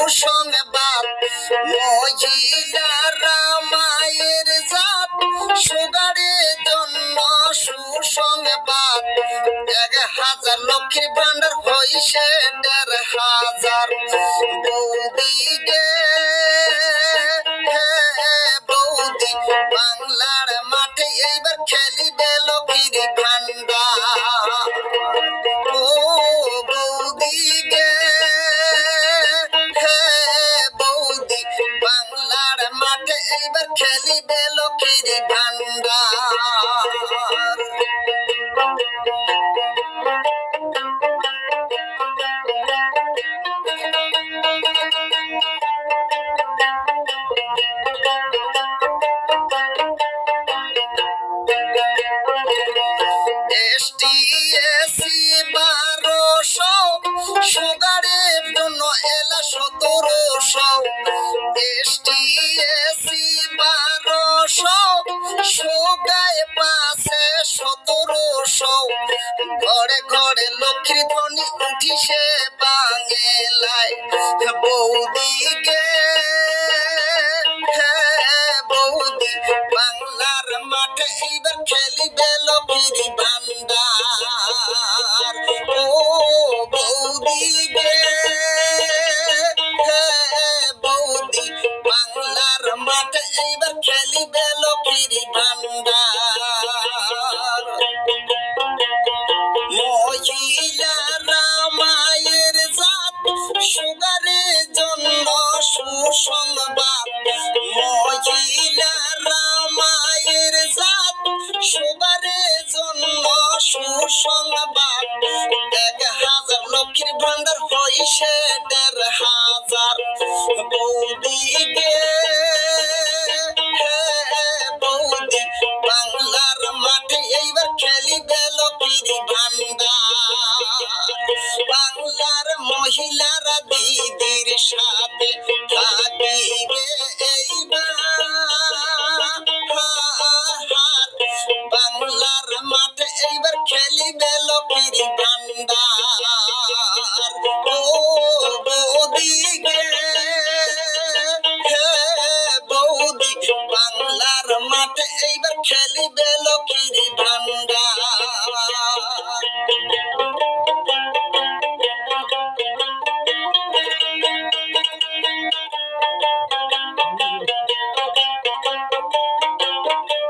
সুসংবাদ মহিলারা মায়ের জাত সুগারের জন্য সুসংবাদ 1000 লক্ষ্মীর ভান্ডার হইছে 1500 বৌদি গে বৌদি বাংলার মাঠে এইবার খেলিবে লক্ষ্মীর ভান্ডার ও বৌদি গে বৌদি বাংলার মাঠে এইবার খেলিবে লক্ষ্মীর ভান্ডার সুগারের জন্য এলা 1700 STSC 1200 সুগায় পাশে 1700 ঘরে ঘরে লক্ষ্মীর ধ্বনি উঠিছে বাংলায় বৌদি গে বৌদি বাংলার মাঠে এইবার খেলিবে লক্ষ্মীর ভান্ডার ও বৌদি গে বৌদি বাংলার মাঠে এইবার খেলিবে লক্ষ্মীর ভান্ডার মহিলারা মায়ের জাত সুগারের জন্য সুসংবাদ মহিলারা মায়ের জাত সুগারের জন্য সুসংবাদ 1000 লক্ষ্মীর ভান্ডার হইছে 1500 বৌদি গে বৌদি বাংলার মাঠে এইবার খেলিবে লক্ষ্মীর ভান্ডার বাংলার মহিলারা দিদির সাথে থাকিবে এইবার বাংলার মাঠে এইবার খেলিবে লক্ষ্মীর ভান্ডার ও বৌদি গে বৌদি বাংলার মাঠে এইবার খেলিবে